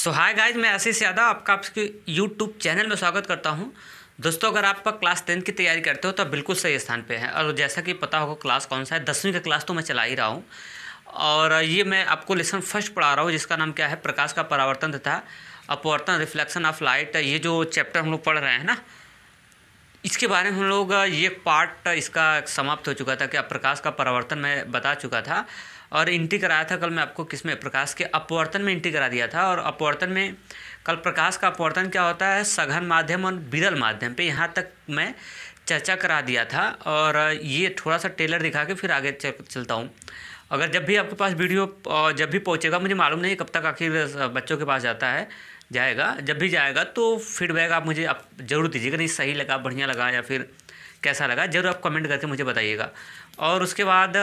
सो hi guys, मैं आशीष यादव आपका आपके यूट्यूब चैनल में स्वागत करता हूं। दोस्तों, अगर आप क्लास 10 की तैयारी करते हो तो आप बिल्कुल सही स्थान पे हैं। और जैसा कि पता होगा क्लास कौन सा है, 10वीं का क्लास तो मैं चला ही रहा हूं। और ये मैं आपको लेसन फर्स्ट पढ़ा रहा हूं, जिसका नाम क्या है, प्रकाश का परावर्तन तथा अपवर्तन, रिफ्लेक्शन ऑफ लाइट। ये जो चैप्टर हम लोग पढ़ रहे हैं ना, इसके बारे में हम लोग ये पार्ट इसका समाप्त हो चुका था। कि प्रकाश का परावर्तन मैं बता चुका था और इंट्री कराया था कल मैं आपको, किसमें, प्रकाश के अपवर्तन में इंट्री करा दिया था। और अपवर्तन में कल प्रकाश का अपवर्तन क्या होता है, सघन माध्यम और विरल माध्यम पे यहाँ तक मैं चर्चा करा दिया था। और ये थोड़ा सा टेलर दिखा के फिर आगे चलता हूँ। अगर जब भी आपके पास वीडियो जब भी पहुँचेगा, मुझे मालूम नहीं कब तक आखिर बच्चों के पास जाएगा, जब भी जाएगा तो फीडबैक आप मुझे ज़रूर दीजिएगा। नहीं सही लगा, बढ़िया लगा या फिर कैसा लगा, ज़रूर आप कमेंट करके मुझे बताइएगा। और उसके बाद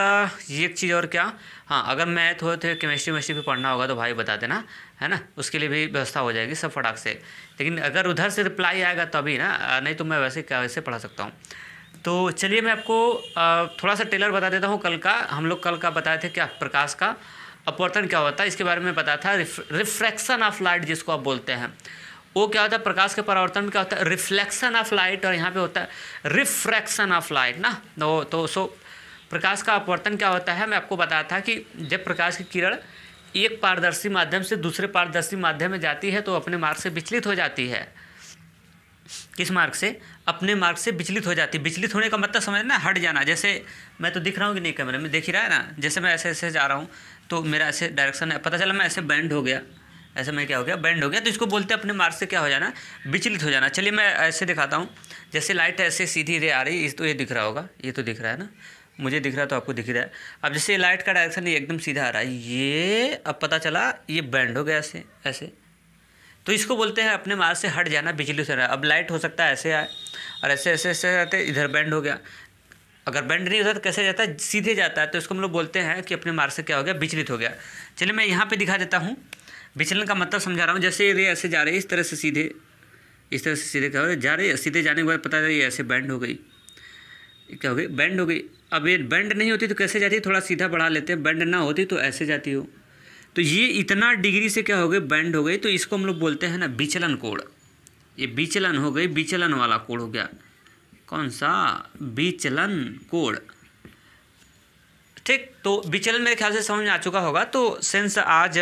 ये एक चीज़ और क्या, हाँ, अगर मैथ हो तो केमिस्ट्री भी पढ़ना होगा तो भाई बता देना, है ना, उसके लिए भी व्यवस्था हो जाएगी सब फटाक से। लेकिन अगर उधर से रिप्लाई आएगा तभी ना, नहीं तो मैं वैसे पढ़ा सकता हूँ। तो चलिए मैं आपको थोड़ा सा टेलर बता देता हूँ। कल का हम लोग बताए थे क्या, प्रकाश का अपवर्तन क्या होता है, इसके बारे में बताया था। रिफ्रैक्शन ऑफ लाइट जिसको आप बोलते हैं, वो क्या होता है, प्रकाश के परावर्तन में क्या होता है, रिफ्लेक्शन ऑफ लाइट, और यहाँ पे होता है रिफ्रैक्शन ऑफ लाइट ना। तो प्रकाश का अपवर्तन क्या होता है, मैं आपको बताया था कि जब प्रकाश की किरण एक पारदर्शी माध्यम से दूसरे पारदर्शी माध्यम में जाती है तो अपने मार्ग से विचलित हो जाती है। किस मार्ग से? अपने मार्ग से विचलित हो जाती है। विचलित होने का मतलब समझना, हट जाना। जैसे मैं तो दिख रहा हूँ कि नहीं, कैमरे में देख ही रहा है ना। जैसे मैं ऐसे जा रहा हूँ तो मेरा ऐसे डायरेक्शन है, पता चला मैं ऐसे बैंड हो गया, ऐसे मैं क्या हो गया, बैंड हो गया, तो इसको बोलते हैं अपने मार्ग से क्या हो जाना, विचलित हो जाना। चलिए मैं ऐसे दिखाता हूँ। जैसे लाइट ऐसे सीधी रे आ रही, इस तो ये दिख रहा होगा, ये तो दिख रहा है ना, मुझे दिख रहा है तो आपको दिख रहा है। अब जैसे लाइट का डायरेक्शन ये एकदम सीधा आ रहा है, ये अब पता चला ये बैंड हो गया ऐसे, तो इसको बोलते हैं अपने मार्ग से हट जाना, विचलित हो रहा है। अब लाइट हो सकता है ऐसे आए और ऐसे आते, इधर बैंड हो गया। अगर बैंड नहीं होता तो कैसे जाता है, सीधे जाता है, तो इसको हम लोग बोलते हैं कि अपने मार्ग से क्या हो गया, विचलित हो गया। चलिए मैं यहाँ पे दिखा देता हूँ, विचलन का मतलब समझा रहा हूँ। जैसे रे ऐसे जा रही है, इस तरह से सीधे क्या हो रहा है, जा रही है, सीधे जाने के बाद पता है ये ऐसे बैंड हो गई, क्या हो गई, बैंड हो गई। अब ये बैंड नहीं होती तो कैसे जाती है, थोड़ा सीधा बढ़ा लेते हैं, बैंड ना होती तो ऐसे जाती हो, तो ये इतना डिग्री से क्या हो गई, बैंड हो गई। तो इसको हम लोग बोलते हैं ना विचलन कोण। ये विचलन हो गई, विचलन वाला कोण हो गया। कौन सा? विचलन कोण। ठीक, तो विचलन मेरे ख्याल से समझ में आ चुका होगा। तो सेंस आज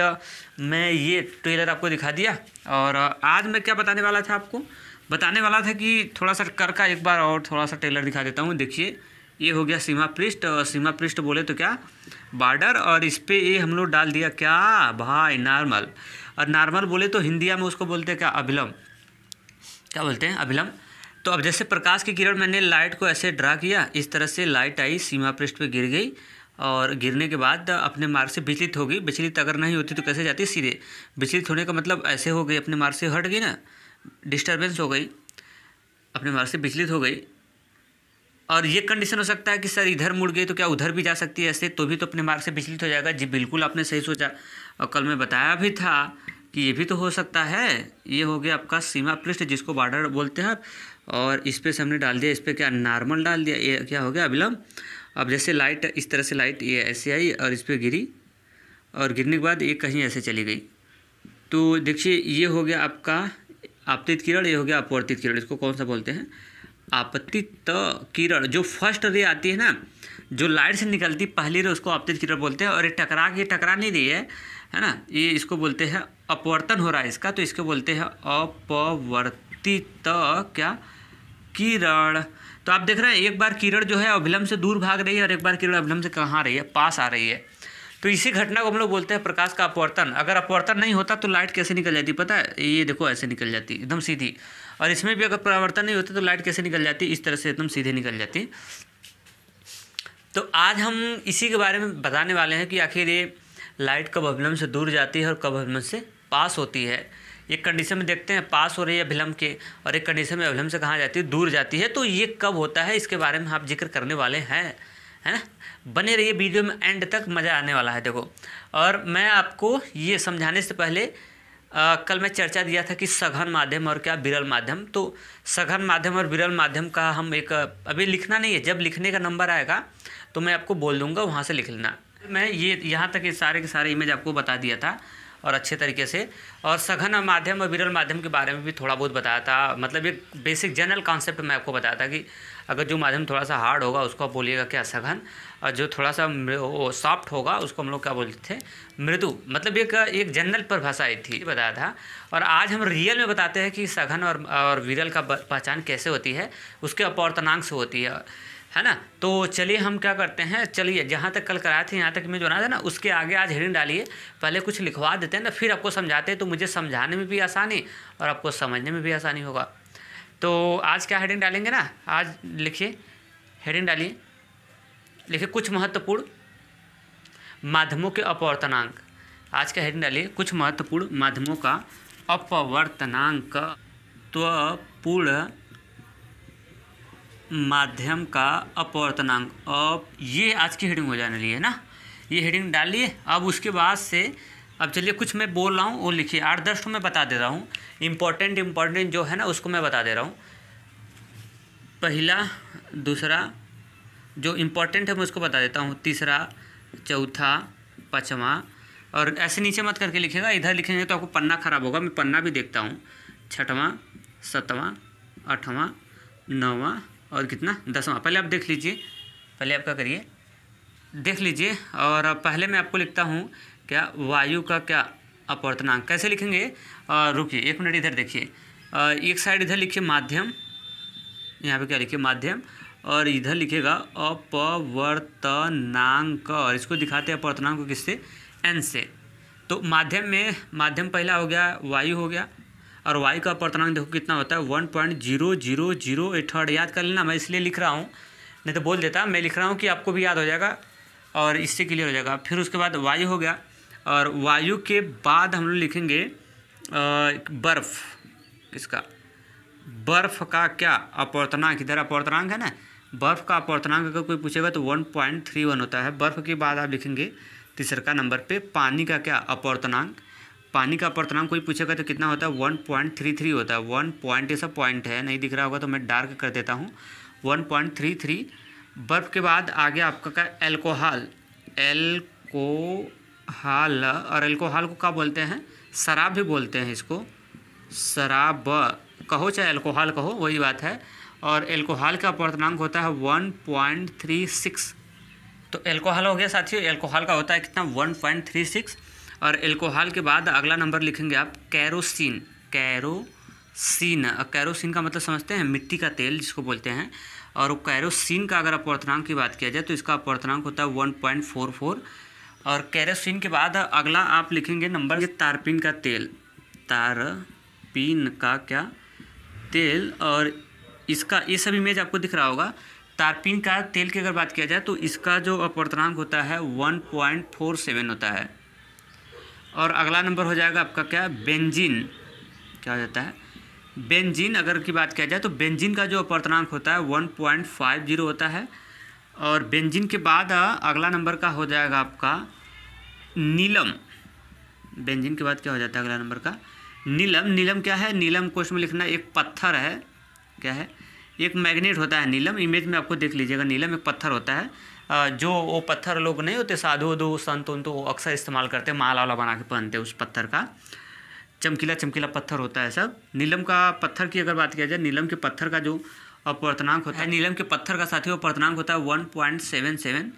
मैं ये ट्रेलर आपको दिखा दिया। और आज मैं क्या बताने वाला था, आपको बताने वाला था कि थोड़ा सा कर का एक बार और थोड़ा सा ट्रेलर दिखा देता हूँ। देखिए ये हो गया सीमा पृष्ठ, और सीमा पृष्ठ बोले तो क्या, बॉर्डर, और इस पर ये हम लोग डाल दिया क्या भाई, नॉर्मल। और नॉर्मल बोले तो हिंदिया में उसको बोलते हैं क्या, अभिलंब। क्या बोलते हैं, अभिलंब। तो अब जैसे प्रकाश की किरण, मैंने लाइट को ऐसे ड्रा किया, इस तरह से लाइट आई, सीमा पृष्ठ पे गिर गई, और गिरने के बाद अपने मार्ग से विचलित हो गई। विचलित अगर नहीं होती तो कैसे जाती, सीधे। विचलित होने का मतलब ऐसे हो गई, अपने मार्ग से हट गई ना, डिस्टर्बेंस हो गई, अपने मार्ग से विचलित हो गई। और ये कंडीशन हो सकता है कि सर इधर मुड़ गई तो क्या उधर भी जा सकती है ऐसे, तो भी तो अपने मार्ग से विचलित हो जाएगा। जी बिल्कुल, आपने सही सोचा। और कल मैं बताया भी था कि ये भी तो हो सकता है। ये हो गया आपका सीमा पृष्ठ, जिसको बॉर्डर बोलते हैं। और इस पर से हमने डाल दिया, इस पर क्या, नॉर्मल डाल दिया, ये क्या हो गया, अभिलंब। अब जैसे लाइट इस तरह से, लाइट ये ऐसे आई और इस पर गिरी, और गिरने के बाद ये कहीं ऐसे चली गई। तो देखिए ये हो गया आपका आपतित किरण, ये हो गया अपवर्तित किरण। इसको कौन सा बोलते हैं, आपतित किरण। जो फर्स्ट रे आती है ना, जो लाइट से निकलती पहली रे, उसको आपतित किरण बोलते हैं। और ये टकरा नहीं रही है ना, ये इसको बोलते हैं अपवर्तन हो रहा है इसका, तो इसको बोलते हैं अपवर्तित क्या, किरण। तो आप देख रहे हैं एक बार किरण जो है अभिलंब से दूर भाग रही है, और एक बार किरण अभिलंब से कहाँ आ रही है, पास आ रही है। तो इसी घटना को हम लोग बोलते हैं प्रकाश का अपवर्तन। अगर अपवर्तन नहीं होता तो लाइट कैसे निकल जाती पता है, ये देखो ऐसे निकल जाती एकदम सीधी। और इसमें भी अगर परावर्तन नहीं होता तो लाइट कैसे निकल जाती, इस तरह से एकदम सीधे निकल जाती। तो आज हम इसी के बारे में बताने वाले हैं कि आखिर ये लाइट कब अभिलंब से दूर जाती है और कब अभिलंब से पास होती है। एक कंडीशन में देखते हैं पास हो रही है अभिलंब के, और एक कंडीशन में अभिलंब से कहाँ जाती है, दूर जाती है। तो ये कब होता है, इसके बारे में आप जिक्र करने वाले हैं, है ना। बने रहिए वीडियो में, एंड तक मज़ा आने वाला है। देखो, और मैं आपको ये समझाने से पहले कल मैं चर्चा दिया था कि सघन माध्यम और क्या, विरल माध्यम। तो सघन माध्यम और विरल माध्यम का हम एक, अभी लिखना नहीं है, जब लिखने का नंबर आएगा तो मैं आपको बोल दूंगा, वहाँ से लिख लेना। मैं ये यहाँ तक ये सारे के सारे इमेज आपको बता दिया था। और अच्छे तरीके से। और सघन माध्यम और विरल माध्यम के बारे में भी थोड़ा बहुत बताया था, मतलब एक बेसिक जनरल कॉन्सेप्ट मैं आपको बताया था कि अगर जो माध्यम थोड़ा सा हार्ड होगा उसको आप बोलिएगा क्या, सघन, और जो थोड़ा सा सॉफ्ट होगा उसको हम लोग क्या बोलते थे, मृदु। मतलब एक जनरल परिभाषा आई थी, बताया था। और आज हम रियल में बताते हैं कि सघन और विरल का पहचान कैसे होती है, उसके अपवर्तनांक से होती है ना। तो चलिए हम क्या करते हैं, चलिए जहाँ तक कल कराए थे यहाँ तक मैं जो बना था ना, उसके आगे आज हेडिंग डालिए। पहले कुछ लिखवा देते हैं ना, फिर आपको समझाते हैं, तो मुझे समझाने में भी आसानी और आपको समझने में भी आसानी होगा। तो आज क्या हेडिंग डालेंगे ना, आज लिखिए, हेडिंग डालिए, लिखिए कुछ महत्वपूर्ण माध्यमों के अपवर्तनांक। आज का हेडिंग डालिए, कुछ महत्वपूर्ण माध्यमों का अपवर्तनांक। तो पूर्ण माध्यम का अपवर्तनांक, अब ये आज की हेडिंग हो जाने रही है ना, ये हेडिंग डालिए। अब उसके बाद से अब चलिए कुछ मैं बोल रहा हूँ वो लिखिए, 8-10 मैं बता दे रहा हूँ, इम्पोर्टेंट जो है ना उसको मैं बता दे रहा हूँ। पहला, दूसरा, जो इम्पोर्टेंट है मैं उसको बता देता हूँ, तीसरा, चौथा, पाँचवा, और ऐसे नीचे मत करके लिखिएगा, इधर लिखेंगे तो आपको पन्ना खराब होगा, मैं पन्ना भी देखता हूँ। छठवां, सातवां, आठवां, नौवां और कितना, 10वां। पहले आप देख लीजिए, पहले आप क्या करिए, देख लीजिए। और पहले मैं आपको लिखता हूँ क्या, वायु का क्या अपवर्तनांक। कैसे लिखेंगे, रुकिए 1 मिनट, इधर देखिए, एक साइड इधर लिखिए माध्यम, यहाँ पे क्या लिखिए माध्यम, और इधर लिखेगा अपवर्तनांक, और इसको दिखाते हैं अपवर्तनांक को किससे, एन से। तो माध्यम में, माध्यम पहला हो गया, वायु हो गया, और वायु का अपवर्तनांक देखो कितना होता है, 1.0008। याद कर लेना, मैं इसलिए लिख रहा हूँ, नहीं तो बोल देता, मैं लिख रहा हूँ कि आपको भी याद हो जाएगा और इससे क्लियर हो जाएगा। फिर उसके बाद वायु हो गया, और वायु के बाद हम लोग लिखेंगे बर्फ़, इसका बर्फ़ का क्या अपवर्तनांक, इधर अपवर्तनांक है ना, बर्फ़ का अपवर्तनांक अगर कोई पूछेगा तो 1.31 होता है। बर्फ़ के बाद आप लिखेंगे तीसरा नंबर पे पानी का क्या अपवर्तनांक। पानी का अपवर्तनांक कोई पूछेगा तो कितना होता है, 1.33 होता है। 1 पॉइंट, ऐसा पॉइंट है, नहीं दिख रहा होगा तो मैं डार्क कर देता हूँ, 1.33। बर्फ़ के बाद आगे आपका क्या, एल्कोहल, एल्कोहल, और एल्कोहल को क्या बोलते हैं, शराब भी बोलते हैं इसको, शराब कहो चाहे एल्कोहल कहो, वही बात है। और एल्कोहल का अपवर्तनांक होता है 1.36। तो एल्कोहल हो गया साथियों, एल्कोहल का होता है कितना, 1.36। और एल्कोहल के बाद अगला नंबर लिखेंगे आप कैरोसिन। कैरोसिन, कैरोसिन का मतलब समझते हैं, मिट्टी का तेल जिसको बोलते हैं। और कैरोसिन का अगर अपवर्तनांक की बात किया जाए तो इसका अपवर्तनांक होता है 1.44। और कैरोसिन के बाद अगला आप लिखेंगे नंबर, तारपीन का तेल, तारपीन का क्या तेल, और इसका ये सब इमेज आपको दिख रहा होगा। तारपीन का तेल की अगर बात किया जाए तो इसका जो अपवर्तनांक होता है 1.47 होता है। और अगला नंबर हो जाएगा आपका क्या, बेंजीन, क्या हो जाता है, बेंजीन अगर की बात किया जाए तो बेंजीन का जो अपवर्तनांक होता है 1.50 होता है। और बेंजीन के बाद अगला नंबर का हो जाएगा आपका नीलम। बेंजीन के बाद क्या हो जाता है अगला नंबर का, नीलम। नीलम क्या है, नीलम को इसमें लिखना, एक पत्थर है, क्या है, एक मैग्नेट होता है नीलम। इमेज में आपको देख लीजिएगा, नीलम एक पत्थर होता है, जो वो पत्थर लोग नहीं होते, साधु दो संत उन तो अक्सर इस्तेमाल करते हैं, माला वाला बना के पहनते हैं उस पत्थर का, चमकीला चमकीला पत्थर होता है सब। नीलम का पत्थर की अगर बात किया जाए, नीलम के पत्थर का जो अपवर्तनांक होता है, नीलम के पत्थर का साथियों अपवर्तनांक होता है 1.77।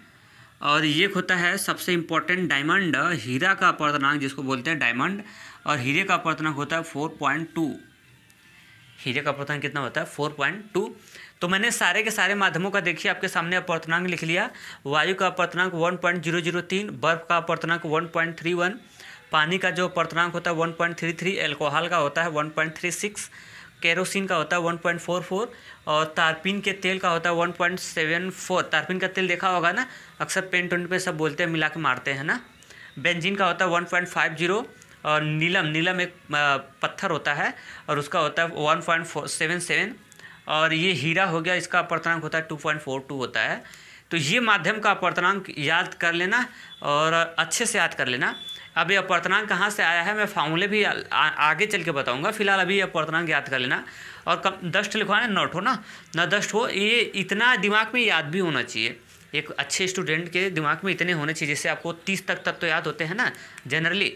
और ये होता है सबसे इम्पोर्टेंट डायमंड, हीरा का अपवर्तनांक जिसको बोलते हैं डायमंड, और हीरे का अपवर्तनांक होता है 4.2। हीरे का अपवर्तनांक कितना होता है, 4.2। तो मैंने सारे के सारे माध्यमों का देखिए आपके सामने अपवर्तनांक लिख लिया। वायु का अपवर्तनांक 1.003, बर्फ का अपवर्तनांक 1.31, पानी का जो अपवर्तनांक होता है 1.33, एल्कोहल का होता है 1.36, केरोसिन का होता है 1.44, और तारपीन के तेल का होता है 1.74। तारपीन का तेल देखा होगा ना, अक्सर पेंट वेंट पे सब बोलते हैं, मिला के मारते हैं ना। बेंजीन का होता है 1.50, और नीलम एक पत्थर होता है और उसका होता है 1.77। और ये हीरा हो गया, इसका अपवर्तनांक होता है 2.42 होता है। तो ये माध्यम का अपवर्तनांक याद कर लेना और अच्छे से याद कर लेना। अब ये अपवर्तनांक कहाँ से आया है मैं फार्मूले भी आगे चल के बताऊंगा, फिलहाल अभी ये अपवर्तनांक याद कर लेना। और कम दस्ट लिखवाना, नोट हो ना दस्ट हो, ये इतना दिमाग में याद भी होना चाहिए। एक अच्छे स्टूडेंट के दिमाग में इतने होने चाहिए, जैसे आपको 30 तक तो याद होते हैं ना जनरली,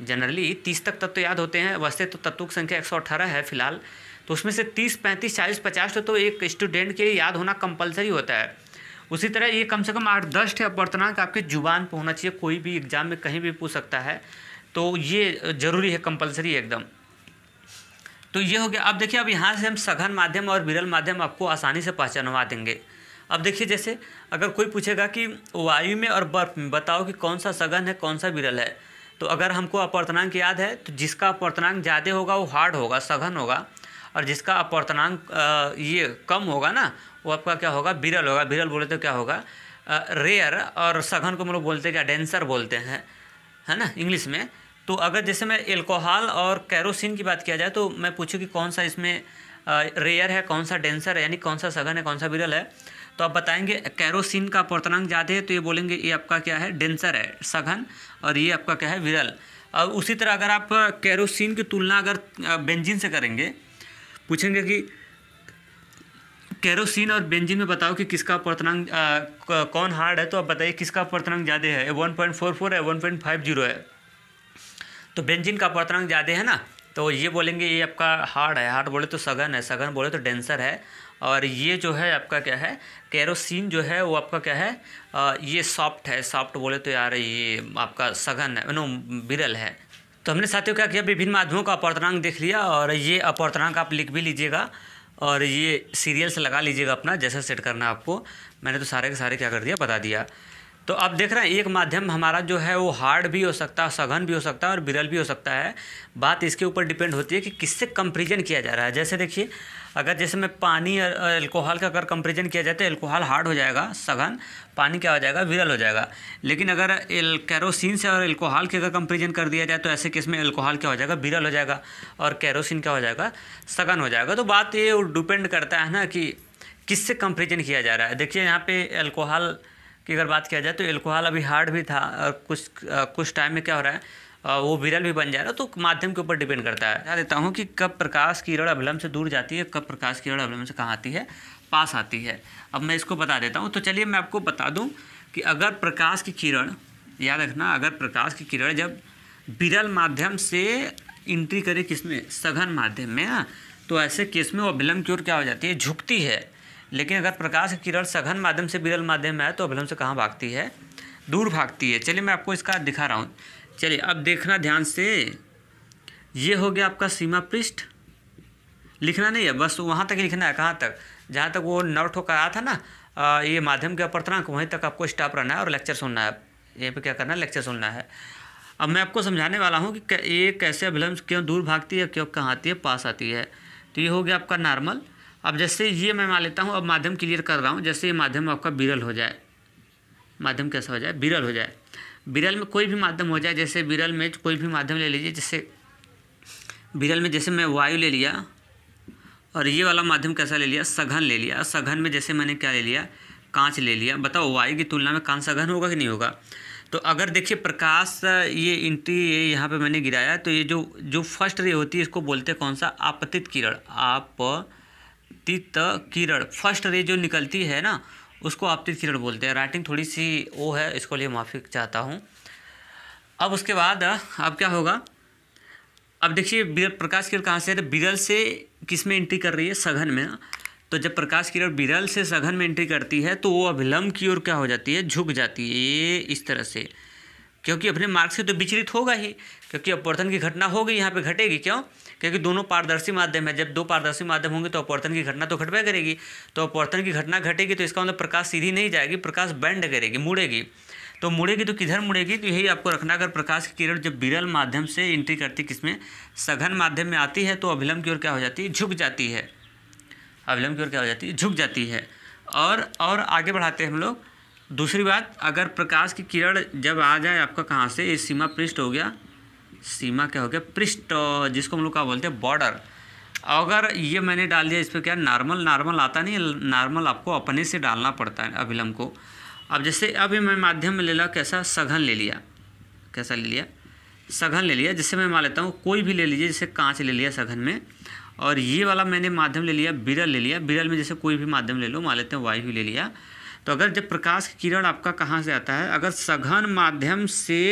जनरली 30 तक तत्व याद होते हैं, वैसे तो तत्वों की संख्या 118 है फिलहाल, तो उसमें से 30, 35, 40, 50 तो एक स्टूडेंट के लिए याद होना कंपलसरी होता है। उसी तरह ये कम से कम 8-10 अपवर्तनांक आपके जुबान पर होना चाहिए, कोई भी एग्जाम में कहीं भी पूछ सकता है, तो ये ज़रूरी है, कंपलसरी है एकदम। तो ये हो गया। अब देखिए, अब यहाँ से हम सघन माध्यम और विरल माध्यम आपको आसानी से पहचानवा देंगे। अब देखिए, जैसे अगर कोई पूछेगा कि वायु में और बर्फ में बताओ कि कौन सा सघन है कौन सा विरल है, तो अगर हमको अपवर्तनांक याद है तो जिसका अपवर्तनांक ज़्यादा होगा वो हार्ड होगा, सघन होगा, और जिसका अपवर्तनांक ये कम होगा ना, वो आपका क्या होगा, विरल होगा। विरल बोले तो क्या होगा, रेयर, और सघन को हम लोग बोलते हैं क्या, डेंसर बोलते हैं, है ना इंग्लिश में। तो अगर जैसे मैं एल्कोहल और कैरोसिन की बात किया जाए तो मैं पूछूँ कि कौन सा इसमें रेयर है, कौन सा डेंसर है, यानी कौन सा सघन है कौन सा विरल है, तो आप बताएंगे कैरोसिन का अपवर्तनांक ज़्यादा है तो ये बोलेंगे ये आपका क्या है, डेंसर है, सघन, और ये आपका क्या है, विरल। और उसी तरह अगर आप कैरोसिन की तुलना अगर बेंजीन से करेंगे, पूछेंगे कि कैरोसिन और बेंजीन में बताओ कि किसका अपवर्तनांक कौन हार्ड है, तो आप बताइए किसका अपवर्तनांक ज़्यादा है, 1.44 है 1.50 है, तो बेंजीन का अपवर्तनांक ज़्यादा है ना, तो ये बोलेंगे ये आपका हार्ड है, हार्ड बोले तो सघन है, सघन बोले तो डेंसर है, और ये जो है आपका क्या है, कैरोसिन जो है वो आपका क्या है, ये सॉफ्ट है, सॉफ्ट बोले तो यार ये आपका सघन है, नो विरल है। तो हमने साथियों क्या किया, विभिन्न माध्यमों का अपवर्तनांक देख लिया, और ये अपवर्तनांक आप लिख भी लीजिएगा, और ये सीरियल से लगा लीजिएगा अपना, जैसा सेट करना है आपको। मैंने तो सारे के सारे क्या कर दिया, बता दिया। तो अब देख रहे हैं एक माध्यम हमारा जो है वो हार्ड भी हो सकता है, सघन भी हो सकता है, और विरल भी हो सकता है। बात इसके ऊपर डिपेंड होती है कि किससे कंपेरिजन किया जा रहा है। जैसे देखिए, अगर जैसे मैं पानी और अल्कोहल का अगर कंपेरिजन किया जाए तो अल्कोहल हार्ड हो जाएगा, सघन, पानी क्या हो जाएगा, विरल हो जाएगा। लेकिन अगर कैरोसिन से और अल्कोहल के अगर कंपेरिजन कर दिया जाए तो ऐसे केस में अल्कोहल क्या हो जाएगा, विरल हो जाएगा, और कैरोसिन क्या हो जाएगा, सघन हो जाएगा। तो बात ये डिपेंड करता है ना कि किससे कंपेरिजन किया जा रहा है। देखिए यहाँ पे अल्कोहल की अगर बात किया जाए तो अल्कोहल अभी हार्ड भी था, और कुछ टाइम में क्या हो रहा है, वो विरल भी बन जा रहा है। तो माध्यम के ऊपर डिपेंड करता है। बता देता हूँ कि कब प्रकाश की किरण अभिलंब से दूर जाती है, कब प्रकाश की किरण अभिलंब से कहाँ आती है, पास आती है। अब मैं इसको बता देता हूँ। तो चलिए मैं आपको बता दूँ कि अगर प्रकाश की किरण, याद रखना, अगर प्रकाश की किरण जब विरल माध्यम से एंट्री करे किसमें, सघन माध्यम में ना, तो ऐसे केस में वो अभिलंब की ओर क्या हो जाती है, झुकती है। लेकिन अगर प्रकाश की किरण सघन माध्यम से विरल माध्यम में आए तो अभिलंब से कहाँ भागती है, दूर भागती है। चलिए मैं आपको इसका दिखा रहा हूँ। चलिए अब देखना ध्यान से, ये हो गया आपका सीमा पृष्ठ, लिखना नहीं है, बस वहाँ तक लिखना है, कहाँ तक, जहाँ तक वो नोट होकर आया था ना, ये माध्यम के अपवर्तनांक, वहीं तक आपको स्टॉप रहना है और लेक्चर सुनना है। यहीं पे क्या करना है, लेक्चर सुनना है। अब मैं आपको समझाने वाला हूँ कि ये कैसे अभिलंब क्यों दूर भागती है, क्यों कहाँ आती है, पास आती है। तो ये हो गया आपका नॉर्मल। अब जैसे ये मैं मान लेता हूँ, अब माध्यम क्लियर कर रहा हूँ, जैसे ये माध्यम आपका विरल हो जाए, माध्यम कैसा हो जाए, विरल हो जाए। विरल में कोई भी माध्यम हो जाए, जैसे विरल में कोई भी माध्यम ले लीजिए, जैसे विरल में जैसे मैं वायु ले लिया, और ये वाला माध्यम कैसा ले लिया, सघन ले लिया। सघन में जैसे मैंने क्या ले लिया, कांच ले लिया। बताओ वायु की तुलना में कांच सघन होगा कि नहीं होगा। तो अगर देखिए प्रकाश ये एंट्री यहाँ पे मैंने गिराया, तो ये जो फर्स्ट रे होती है इसको बोलते हैं कौन सा, आपतित किरण। आपतित किरण, फर्स्ट रे जो निकलती है ना उसको आपतित किरण बोलते हैं। राइटिंग थोड़ी सी वो है, इसको लिए माफ़ी चाहता हूँ। अब उसके बाद अब क्या होगा, अब देखिए प्रकाश किरण कहाँ से है, तो विरल से किस में एंट्री कर रही है, सघन में ना। तो जब प्रकाश किरण विरल से सघन में एंट्री करती है तो वो अभिलंब की ओर क्या हो जाती है, झुक जाती है, ये इस तरह से, क्योंकि अपने मार्ग से तो विचलित होगा ही, क्योंकि अपवर्तन की घटना होगी, यहाँ पे घटेगी। क्यों, क्योंकि दोनों पारदर्शी माध्यम है। जब दो पारदर्शी माध्यम होंगे तो अपवर्तन की घटना तो घटबे करेगी। तो अपवर्तन की घटना घटेगी तो इसका मतलब प्रकाश सीधी नहीं जाएगी, प्रकाश बेंड करेगी, मुड़ेगी। तो मुड़ेगी तो किधर मुड़ेगी, तो यही आपको रखना। अगर प्रकाश की किरण जब विरल माध्यम से एंट्री करती किसमें, सघन माध्यम में आती है, तो अभिलंब की ओर क्या हो जाती है, झुक जाती है। अभिलंब की ओर क्या हो जाती है, झुक जाती है। और आगे बढ़ाते हैं हम लोग। दूसरी बात, अगर प्रकाश की किरण जब आ जाए आपका कहाँ से, ये सीमा पृष्ठ हो गया, सीमा क्या हो गया, पृष्ठ, जिसको हम लोग क्या बोलते हैं, बॉर्डर। अगर ये मैंने डाल दिया इस पर क्या, नॉर्मल आता नहीं, नॉर्मल आपको अपने से डालना पड़ता है अभिलंब को। अब जैसे अभी मैं माध्यम में ले लिया कैसा, सघन ले लिया, कैसा ले लिया, सघन ले लिया। जैसे मैं मान लेता हूँ कोई भी ले लीजिए, जैसे कांच ले लिया सघन में, और ये वाला मैंने माध्यम ले लिया, विरल ले लिया। विरल में जैसे कोई भी माध्यम ले लो, मान लेते हैं वायु ले लिया। तो अगर जब प्रकाश की किरण आपका कहाँ से आता है, अगर सघन माध्यम से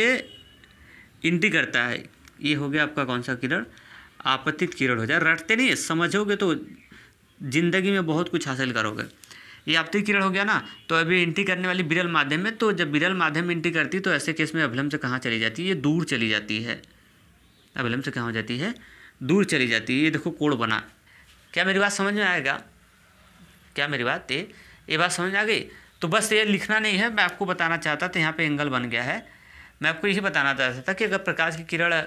एंट्री करता है, ये हो गया आपका कौन सा किरण, आपतित किरण हो जाए। रटते नहीं, समझोगे तो जिंदगी में बहुत कुछ हासिल करोगे। ये आपतित किरण हो गया ना। तो अभी एंट्री करने वाली विरल माध्यम में, तो जब विरल माध्यम में एंट्री करती है तो ऐसे केस में अभिलंब से कहाँ चली जाती है, ये दूर चली जाती है। अभिलंब से कहाँ हो जाती है, दूर चली जाती है। ये देखो कोण बना। क्या मेरी बात समझ में आएगा? क्या मेरी बात ये बात समझ आ गई? तो बस ये लिखना नहीं है, मैं आपको बताना चाहता था। यहाँ पे एंगल बन गया है। मैं आपको यही बताना चाहता था कि अगर प्रकाश की किरण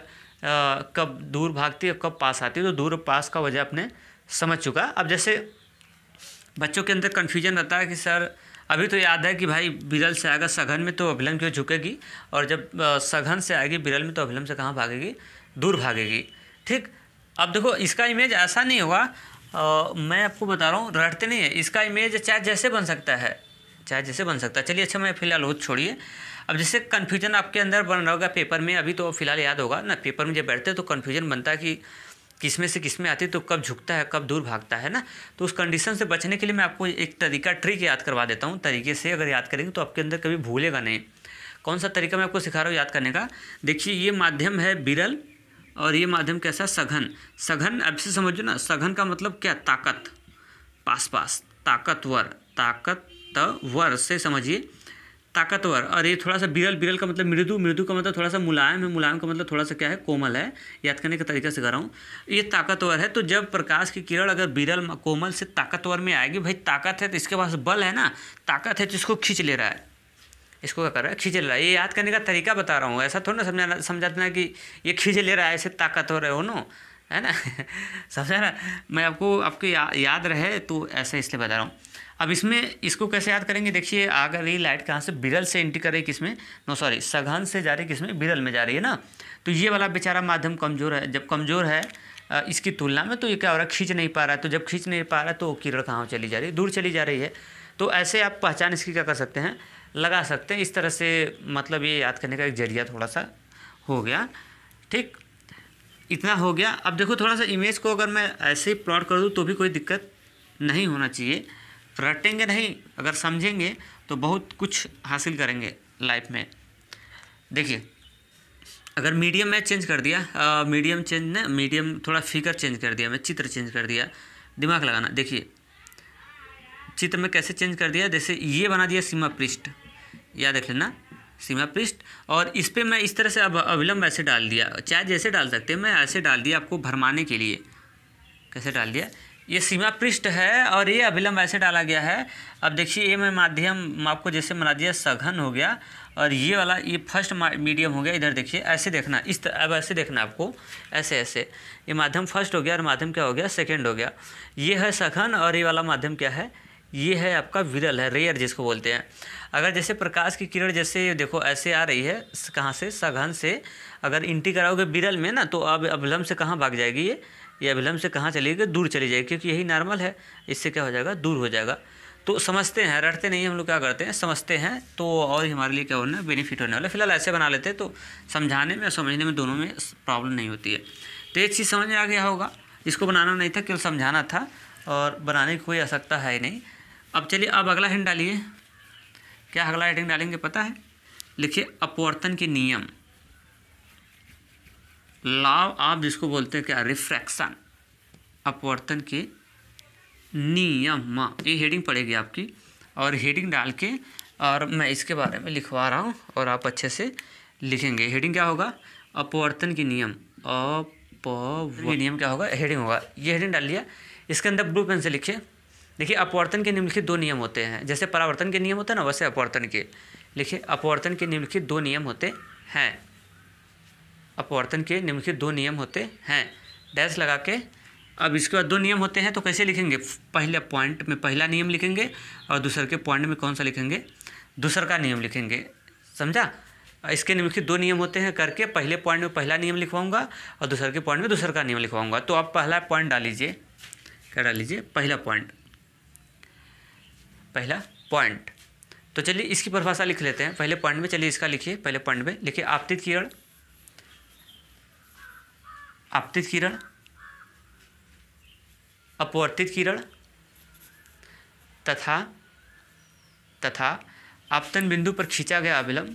कब दूर भागती है कब पास आती है, तो दूर पास का वजह आपने समझ चुका। अब जैसे बच्चों के अंदर कन्फ्यूजन रहता है कि सर अभी तो याद है कि भाई विरल से आएगा सघन में तो अभिलंब क्यों झुकेगी, और जब सघन से आएगी विरल में तो अभिलंब से कहाँ भागेगी, दूर भागेगी। ठीक, अब देखो इसका इमेज ऐसा नहीं होगा। मैं आपको बता रहा हूँ, रटते नहीं है। इसका इमेज चाहे जैसे बन सकता है, चाहे जैसे बन सकता है। चलिए अच्छा, मैं फिलहाल वो छोड़िए। अब जैसे कन्फ्यूजन आपके अंदर बन रहा होगा पेपर में, अभी तो फिलहाल याद होगा ना, पेपर में जब बैठते हैं तो कन्फ्यूजन बनता है कि किस में से किस में आती है, तो कब झुकता है कब दूर भागता है ना। तो उस कंडीशन से बचने के लिए मैं आपको एक तरीका, ट्रिक याद करवा देता हूँ। तरीके से अगर याद करेंगे तो आपके अंदर कभी भूलेगा नहीं। कौन सा तरीका मैं आपको सिखा रहा हूँ याद करने का? देखिए ये माध्यम है विरल और ये माध्यम कैसा, सघन। सघन अब से समझो ना, सघन का मतलब क्या, ताकत, पास पास, ताकतवर, ताकतवर से समझिए, ताकतवर। और ये थोड़ा सा विरल, विरल का मतलब मृदु, मृदु का मतलब थोड़ा सा मुलायम है, मुलायम का मतलब थोड़ा सा क्या है, कोमल है। याद करने का तरीका सिखा रहा हूँ। ये ताकतवर है। तो जब प्रकाश की किरण अगर विरल कोमल से ताकतवर में आएगी, भाई ताकत है तो इसके पास बल है ना, ताकत है तो इसको खींच ले रहा है। इसको क्या कर रहा है, खींच ले रहा है। ये याद करने का तरीका बता रहा हूँ, ऐसा थोड़ा ना समझाना कि ये खींच ले रहा है ऐसे ताकतवर है वो, नो है ना समझा ना। मैं आपको आपके याद रहे तो ऐसा इसलिए बता रहा हूँ। अब इसमें इसको कैसे याद करेंगे, देखिए अगर ये लाइट कहाँ से विरल से एंट्री कर रही है, किसमें, नो सॉरी, सघन से जा रही है, किसमें, विरल में जा रही है ना। तो ये वाला बेचारा माध्यम कमज़ोर है। जब कमज़ोर है इसकी तुलना में, तो ये क्या हो रहा है, खींच नहीं पा रहा है। तो जब खींच नहीं पा रहा है तो किरण कहाँ चली जा रही है, दूर चली जा रही है। तो ऐसे आप पहचान इसकी क्या कर सकते हैं, लगा सकते हैं। इस तरह से मतलब ये याद करने का एक जरिया थोड़ा सा हो गया। ठीक, इतना हो गया। अब देखो थोड़ा सा इमेज को अगर मैं ऐसे ही प्लॉट कर दूँ तो भी कोई दिक्कत नहीं होना चाहिए। रटेंगे नहीं, अगर समझेंगे तो बहुत कुछ हासिल करेंगे लाइफ में। देखिए अगर मीडियम मैं चेंज कर दिया, मीडियम चेंज ना, मीडियम थोड़ा फिगर चेंज कर दिया, मैं चित्र चेंज कर दिया, दिमाग लगाना। देखिए चित्र में कैसे चेंज कर दिया, जैसे ये बना दिया सीमा पृष्ठ, याद रख लेना, सीमा पृष्ठ। और इस पर मैं इस तरह से अब अविलंब ऐसे डाल दिया, चाहे जैसे डाल सकते हैं, मैं ऐसे डाल दिया आपको भरमाने के लिए। कैसे डाल दिया, ये सीमा पृष्ठ है और ये अभिलंब ऐसे डाला गया है। अब देखिए ये मैं माध्यम आपको जैसे बना दिया, सघन हो गया, और ये वाला ये फर्स्ट मीडियम हो गया। इधर देखिए ऐसे देखना, अब ऐसे देखना आपको, ऐसे ऐसे। ये माध्यम फर्स्ट हो गया और माध्यम क्या हो गया, सेकंड हो गया। ये है सघन और ये वाला माध्यम क्या है, ये है आपका विरल है, रेयर जिसको बोलते हैं। अगर जैसे प्रकाश की किरण जैसे देखो ऐसे आ रही है, कहाँ से, सघन से, अगर एंट्री कराओगे विरल में ना, तो अब अभिलंब से कहाँ भाग जाएगी, ये अभिलंब से कहाँ चलेगी, दूर चली जाएगी, क्योंकि यही नॉर्मल है। इससे क्या हो जाएगा, दूर हो जाएगा। तो समझते हैं, रटते नहीं, हम लोग क्या करते हैं, समझते हैं, तो और हमारे लिए क्या होना है, बेनिफिट होने वाला। फिलहाल ऐसे बना लेते हैं, तो समझाने में और समझने में दोनों में प्रॉब्लम नहीं होती है। तो एक चीज़ समझ में आ गया होगा, इसको बनाना नहीं था, केवल समझाना था, और बनाने की कोई आवश्यकता है ही नहीं। अब चलिए, अब अगला हेडिंग डालिए। क्या अगला हेडिंग डालेंगे पता है, लिखिए अपवर्तन के नियम, लॉ आप जिसको बोलते हैं क्या, रिफ्रैक्शन, अपवर्तन के नियम, ये हेडिंग पड़ेगी आपकी। और हेडिंग डाल के और मैं इसके बारे में लिखवा रहा हूँ और आप अच्छे से लिखेंगे। हेडिंग क्या होगा, अपवर्तन के नियम, नियम क्या होगा, हेडिंग होगा। ये हेडिंग डाल लिया, इसके अंदर ब्लू पेन से लिखिए। देखिए अपवर्तन के निम्नलिखित दो नियम होते हैं, जैसे परावर्तन के नियम होते हैं ना, वैसे अपवर्तन के। लिखिए अपवर्तन के निम्नलिखित दो नियम होते हैं, अपवर्तन के निम्नलिखित दो नियम होते हैं, डैश लगा के। अब इसके बाद दो नियम होते हैं तो कैसे लिखेंगे, पहले पॉइंट में पहला नियम लिखेंगे और दूसरे के पॉइंट में कौन सा लिखेंगे, दूसर का नियम लिखेंगे, समझा। इसके निम्नलिखित दो नियम होते हैं करके पहले पॉइंट में पहला नियम लिखवाऊंगा और दूसरे के पॉइंट में दूसर का नियम लिखवाऊंगा। तो आप पहला पॉइंट डाल लीजिए, क्या डाल लीजिए, पहला पॉइंट, पहला पॉइंट। तो चलिए इसकी परिभाषा लिख लेते हैं पहले पॉइंट में। चलिए इसका लिखिए, पहले पॉइंट में लिखिए, आपतित किरण, आपतित किरण, अपवर्तित किरण तथा आपतन बिंदु पर खींचा गया अभिलंब,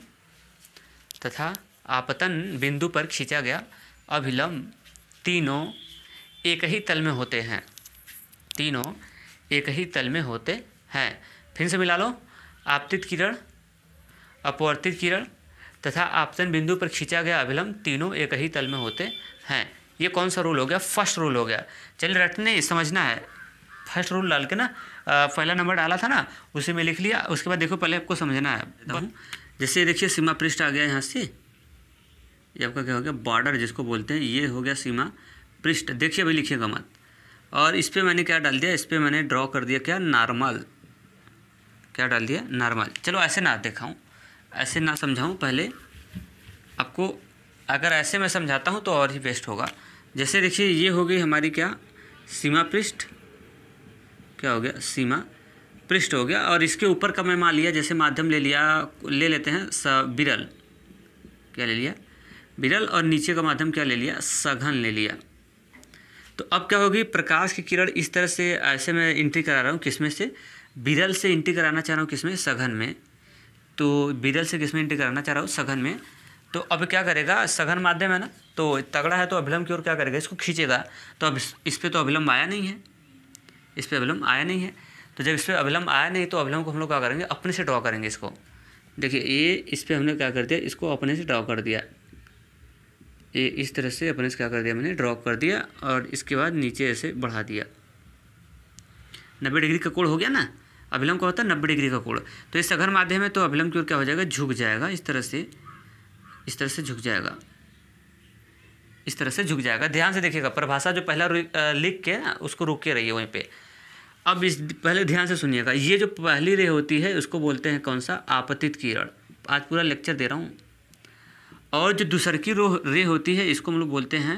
तथा आपतन बिंदु पर खींचा गया अभिलंब तीनों एक ही तल में होते हैं, तीनों एक ही तल में होते हैं। फिर से मिला लो, आपतित किरण, अपवर्तित किरण तथा आपतन बिंदु पर खींचा गया अभिलंब तीनों एक ही तल में होते हैं। ये कौन सा रूल हो गया? फर्स्ट रूल हो गया। चलिए रटने समझना है। फर्स्ट रूल डाल के ना पहला नंबर डाला था ना, उसी में लिख लिया। उसके बाद देखो पहले आपको समझना है। जैसे देखिए सीमा पृष्ठ आ गया यहाँ से, ये आपका क्या हो गया? बॉर्डर जिसको बोलते हैं, ये हो गया सीमा पृष्ठ। देखिए अभी लिखिएगा मत। और इस पर मैंने क्या डाल दिया? इस पर मैंने ड्रॉ कर दिया क्या? नॉर्मल। क्या डाल दिया? नॉर्मल। चलो ऐसे ना दिखाऊं, ऐसे ना समझाऊं, पहले आपको अगर ऐसे मैं समझाता हूं तो और ही बेस्ट होगा। जैसे देखिए ये हो गई हमारी क्या? सीमा पृष्ठ। क्या हो गया? सीमा पृष्ठ हो गया। और इसके ऊपर का मैं मान लिया, जैसे माध्यम ले लिया, ले लेते हैं विरल। क्या ले लिया? विरल। और नीचे का माध्यम क्या ले लिया? सघन ले लिया। तो अब क्या होगी? प्रकाश की किरण इस तरह से, ऐसे मैं एंट्री करा रहा हूँ, किसमें से? विरल से एंट्री कराना चाह रहा हूँ, किसमें? सघन में। तो विरल से किसमें एंट्री कराना चाह रहा हूँ? सघन में। तो अब क्या करेगा? सघन माध्यम है ना, तो तगड़ा है, तो अभिलंब की ओर क्या करेगा? इसको खींचेगा। तो अब इस पर तो अभिलंब आया नहीं है, इस पर अभिलंब आया नहीं है। तो जब इस पर अभिलंब आया नहीं, तो अभिलंब को हम लोग क्या करेंगे? अपने से ड्रॉ करेंगे इसको। देखिए ये इस पर हमने क्या कर दिया? इसको अपने से ड्रॉ कर दिया। ये इस तरह से अपने से क्या कर दिया? मैंने ड्रॉ कर दिया। और इसके बाद नीचे ऐसे बढ़ा दिया। 90 डिग्री का कोण हो गया ना। अभिलंब का होता है 90 डिग्री का कोण। तो इस सघन माध्यम में तो अभिलंब की ओर क्या हो जाएगा? झुक जाएगा। इस तरह से, इस तरह से झुक जाएगा, इस तरह से झुक जाएगा। ध्यान से देखिएगा, परिभाषा जो पहला लिख के ना उसको रोक के रहिए वहीं पे। अब इस पहले ध्यान से सुनिएगा। ये जो पहली रे होती है उसको बोलते हैं कौन सा? आपतित किरण। आज पूरा लेक्चर दे रहा हूँ। और जो दूसर की रे होती है इसको हम लोग बोलते हैं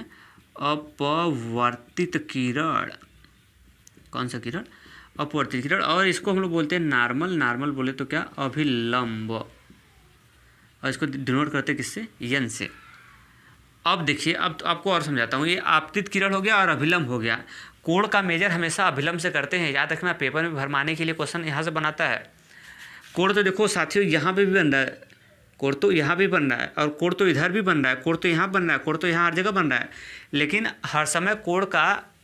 अपवर्तित किरण। कौन सा किरण? अपवर्तित किरण। और इसको हम लोग बोलते हैं नॉर्मल। नॉर्मल बोले तो क्या? अभिलंब। और इसको डिनोट करते हैं किससे? यन से। अब देखिए, अब तो आपको और समझाता हूँ। ये आपतित किरण हो गया और अभिलंब हो गया। कोण का मेजर हमेशा अभिलंब से करते हैं, याद रखना। पेपर में भरमाने के लिए क्वेश्चन यहाँ से बनाता है। कोण तो देखो साथियों यहाँ पे भी बन रहा है, कोण तो यहाँ भी बन रहा है, और कोण तो इधर भी बन रहा है, कोण तो यहाँ बन रहा है, कोण तो यहाँ हर जगह बन रहा है। लेकिन हर समय कोण का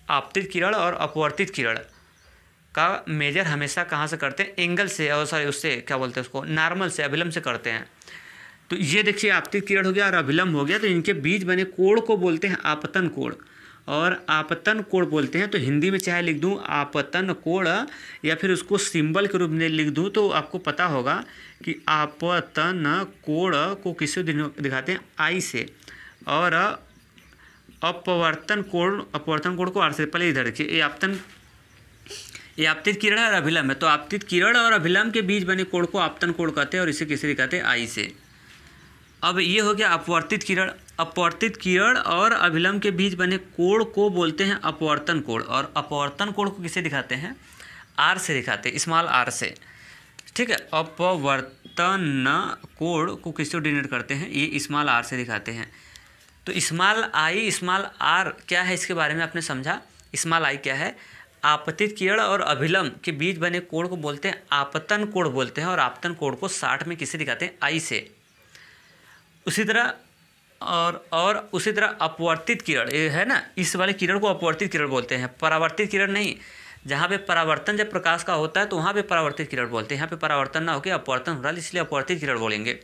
आपतित किरण और अपवर्तित किरण का मेजर हमेशा कहाँ से करते हैं? एंगल से, और सॉरी उससे क्या बोलते हैं उसको? नॉर्मल से, अभिलंब से करते हैं। तो ये देखिए आपतित किरण हो गया और अभिलंब हो गया। तो इनके बीच बने कोण को बोलते हैं आपतन कोण, और आपतन कोण बोलते हैं। तो हिंदी में चाहे लिख दूं आपतन कोण, या फिर उसको सिंबल के रूप में लिख दूं, तो आपको पता होगा कि आपतन कोण को किससे दिखाते हैं? आई से। और अपवर्तन कोण को आर से। पहले इधर देखिए, ये आपतित किरण और अभिलंब है। तो आपतित किरण और अभिलंब के बीच बने कोण को आपतन कोण कहते हैं, और इसे किसे दिखाते हैं? आई से। अब ये हो गया अपवर्तित किरण। अपवर्तित किरण और अभिलंब के बीच बने कोण को बोलते हैं अपवर्तन कोण, और अपवर्तन कोण को किसे दिखाते हैं? आर से दिखाते हैं, स्मॉल आर से। ठीक है, अपवर्तन कोण को किससे डिनोट करते हैं? ये स्मॉल आर से दिखाते हैं। तो स्मॉल आई, स्मॉल आर क्या है, इसके बारे में आपने समझा। स्मॉल आई क्या है? आपतित किरण और अभिलंब के बीच बने कोण को बोलते हैं आपतन कोण बोलते हैं, और आपतन कोण को 60 में किसे दिखाते हैं? आई से। उसी तरह और उसी तरह अपवर्तित किरण, ये है ना, इस वाले किरण को अपवर्तित किरण बोलते हैं, परावर्तित किरण नहीं। जहाँ पे परावर्तन जब प्रकाश का होता है तो वहाँ पे परावर्तित किरण बोलते हैं। यहाँ पे परावर्तन ना होकर अपवर्तन हो रहा है, इसलिए अपवर्तित किरण बोलेंगे।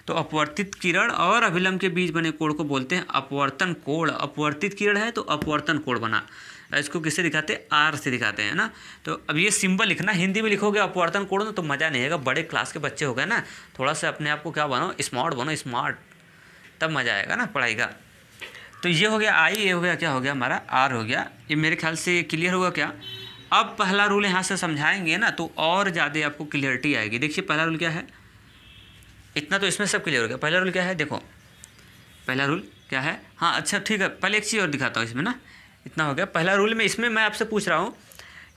तो अपवर्तित किरण और अभिलंब के बीच बने कोण को बोलते हैं अपवर्तन कोण। अपवर्तित किरण है तो अपवर्तन कोण बना। इसको किससे दिखाते हैं? आर से दिखाते हैं ना। तो अब ये सिंबल लिखना, हिंदी में लिखोगे अपवर्तन कोण तो मज़ा नहीं आएगा। बड़े क्लास के बच्चे हो गए ना, थोड़ा सा अपने आप को क्या बनो? स्मार्ट बनो, स्मार्ट, तब मज़ा आएगा ना पढ़ाई का। तो ये हो गया आई, ये हो गया क्या हो गया? हमारा आर हो गया। ये मेरे ख्याल से क्लियर होगा क्या? अब पहला रूल यहाँ से समझाएंगे ना तो और ज़्यादा आपको क्लियरिटी आएगी। देखिए पहला रूल क्या है? इतना तो इसमें सब क्लियर हो गया। पहला रूल क्या है? देखो पहला रूल क्या है? हाँ अच्छा ठीक है, पहले एक चीज़ और दिखाता हूँ इसमें ना। इतना हो गया पहला रूल में। इसमें मैं आपसे पूछ रहा हूँ,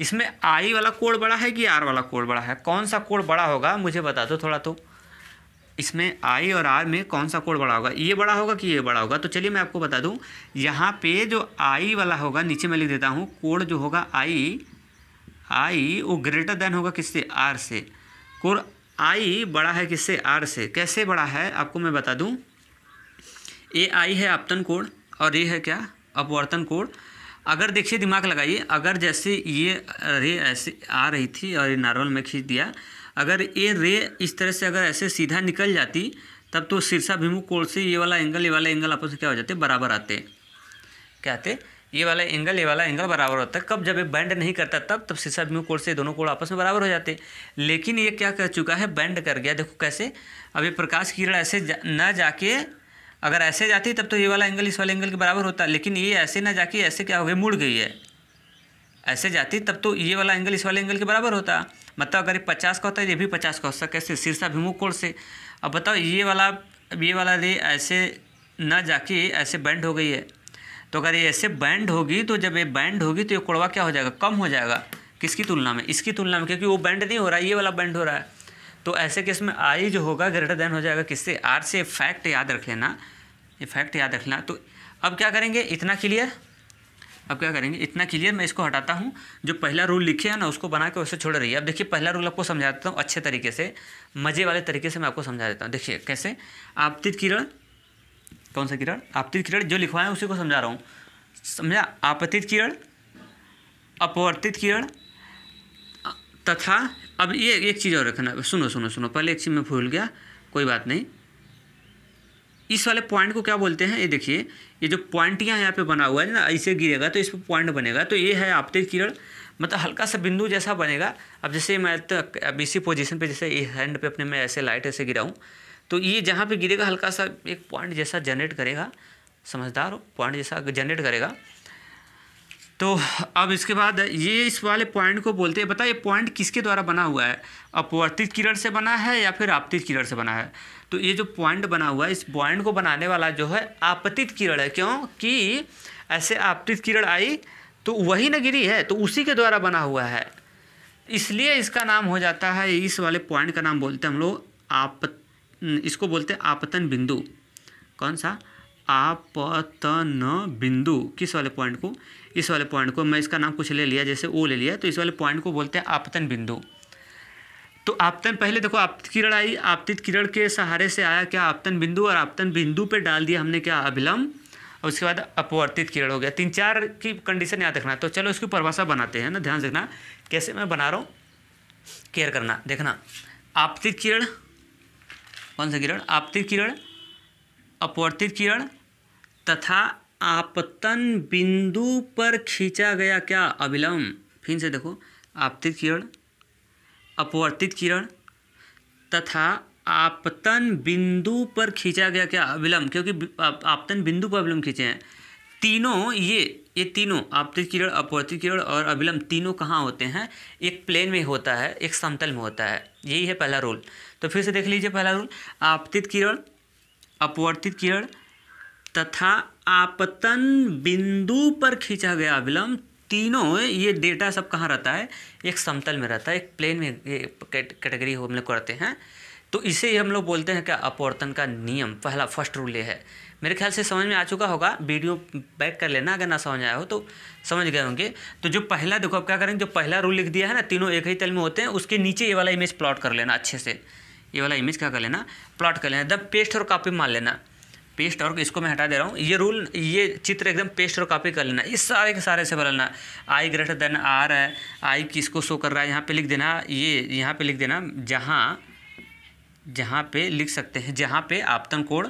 इसमें आई वाला कोण बड़ा है कि आर वाला कोण बड़ा है? कौन सा कोण बड़ा होगा मुझे बता दो थोड़ा। तो इसमें आई और आर में कौन सा कोण बड़ा होगा? ये बड़ा होगा कि ये बड़ा होगा? तो चलिए मैं आपको बता दूं, यहाँ पे जो आई वाला होगा, नीचे मैं लिख देता हूँ, कोण जो होगा आई वो ग्रेटर देन होगा किससे? आर से। कोण आई बड़ा है किससे? आर से। कैसे बड़ा है आपको मैं बता दूं, ये आई है आपतन कोण, और ये है क्या, अपवर्तन कोण। अगर देखिए दिमाग लगाइए, अगर जैसे ये रे ऐसे आ रही थी और ये नॉर्मल में खींच दिया, अगर ये रे इस तरह से अगर ऐसे सीधा निकल जाती तब तो शीर्षाभिमुख कोण से ये वाला एंगल आपस में क्या हो जाते, बराबर आते। क्या आते, ये वाला एंगल बराबर होता है। कब, जब ये बेंड नहीं करता तब शीर्षाभिमुख कोण से दोनों कोण आपस में बराबर हो जाते। लेकिन ये क्या कर चुका है, बेंड कर गया। देखो कैसे, अब ये प्रकाश की किरण ऐसे न जाके अगर ऐसे जाती तब तो ये वाला एंगल इस वाले एंगल के बराबर होता, लेकिन ये ऐसे ना जाके ऐसे क्या हो गई, मुड़ गई है। ऐसे जाती तब तो ये वाला एंगल इस वाले एंगल के बराबर होता। मतलब अगर ये 50 का होता है, ये भी 50 का हो सकता। कैसे, शीर्षाभिमुख कोण से। अब बताओ ये वाला रे ऐसे ना जाके ऐसे बेंड हो गई है, तो अगर ये ऐसे बैंड होगी तो जब ये बैंड होगी तो ये कोणवा क्या हो जाएगा, कम हो जाएगा। किसकी तुलना में, इसकी तुलना में, क्योंकि वो बैंड नहीं हो रहा है, ये वाला बैंड हो रहा है। तो ऐसे केस में आई जो होगा ग्रेटर देन हो जाएगा किससे, आर से। फैक्ट याद रख लेना, ये फैक्ट याद रखना। तो अब क्या करेंगे, इतना क्लियर। अब क्या करेंगे, इतना क्लियर। मैं इसको हटाता हूँ, जो पहला रूल लिखे है ना उसको बना के वैसे छोड़ रही है। अब देखिए पहला रूल आपको समझा देता हूँ अच्छे तरीके से, मज़े वाले तरीके से मैं आपको समझा देता हूँ। देखिए कैसे, आपतित किरण, कौन सा किरण, आपतित किरण जो लिखवाएं उसी को समझा रहा हूँ, समझा। आपतित किरण, अपवर्तित किरण तथा, अब ये एक चीज़ और रखना, सुनो, पहले एक चीज़ मैं भूल गया, कोई बात नहीं। इस वाले पॉइंट को क्या बोलते हैं, ये देखिए, ये जो पॉइंटियाँ यहाँ पे बना हुआ है ना, ऐसे गिरेगा तो इस पर पॉइंट बनेगा, तो ये है आपतित किरण। मतलब हल्का सा बिंदु जैसा बनेगा। अब जैसे मैं तो अब इसी पोजीशन पे, जैसे हैंड पे अपने में ऐसे लाइट ऐसे गिराऊँ, तो ये जहाँ पे गिरेगा हल्का सा एक पॉइंट जैसा जनरेट करेगा, समझदार हो, पॉइंट जैसा जनरेट करेगा। तो अब इसके बाद ये इस वाले पॉइंट को बोलते हैं, बताइए पॉइंट किसके द्वारा बना हुआ है, अपवर्तित किरण से बना है या फिर आपतित किरण से बना है। तो ये जो पॉइंट बना हुआ है, इस पॉइंट को बनाने वाला जो है आपतित किरण है। क्यों कि ऐसे आपतित किरण आई तो वही न गिरी है, तो उसी के द्वारा बना हुआ है, इसलिए इसका नाम हो जाता है, इस वाले पॉइंट का नाम बोलते हैं हम लोग इसको बोलते हैं आपतन बिंदु। कौन सा, आपतन बिंदु। किस वाले पॉइंट को, इस वाले पॉइंट को। मैं इसका नाम कुछ ले लिया, जैसे ओ ले लिया, तो इस वाले पॉइंट को बोलते हैं आपतन बिंदु। तो आपतन, पहले देखो आपतित किरण आई, आपतित किरण के सहारे से आया क्या, आपतन बिंदु, और आपतन बिंदु पे डाल दिया हमने क्या, अभिलंब, और उसके बाद अपवर्तित किरण हो गया। 3-4 की कंडीशन याद रखना। तो चलो इसकी परिभाषा बनाते हैं ना, ध्यान रखना कैसे मैं बना रहा हूँ, केयर करना। देखना, आपतित किरण, कौन सा किरण, आपतित किरण, अपवर्तित किरण तथा आपतन बिंदु पर खींचा गया क्या, अभिलंब। फिर से देखो, आपतित किरण, अपवर्तित किरण तथा आपतन बिंदु पर खींचा गया क्या, अभिलंब। क्योंकि आपतन बिंदु पर अभिलंब खींचे हैं तीनों, ये तीनों आपतित किरण, अपवर्तित किरण और अभिलंब तीनों कहाँ होते हैं, एक प्लेन में होता है, एक समतल में होता है। यही है पहला रूल। तो फिर से देख लीजिए पहला रूल, आपतित किरण, अपवर्तित किरण तथा आपतन बिंदु पर खींचा गया अभिलंब, तीनों ये डेटा सब कहाँ रहता है, एक समतल में रहता है, एक प्लेन में कैटेगरी हम लोग करते हैं। तो इसे हम लोग बोलते हैं क्या, अपवर्तन का नियम। पहला फर्स्ट रूल ये है। मेरे ख्याल से समझ में आ चुका होगा, वीडियो बैक कर लेना अगर ना समझ आया हो तो, समझ गए होंगे। तो जो पहला देखो, अब क्या करेंगे, जो पहला रूल लिख दिया है ना, तीनों एक ही तल में होते हैं, उसके नीचे ये वाला इमेज प्लॉट कर लेना अच्छे से। ये वाला इमेज क्या कर लेना, प्लॉट कर लेना। जब पेस्ट और कॉपी मान लेना, पेस्ट और इसको मैं हटा दे रहा हूँ, ये रूल, ये चित्र एकदम पेस्ट और कॉपी कर लेना। इस सारे के सारे से बदलना, आई ग्रेटर देन आर है, आई किसको शो कर रहा है यहाँ पे लिख देना, ये यहाँ पे लिख देना, जहाँ पे लिख सकते हैं, जहाँ पे आपतन कोण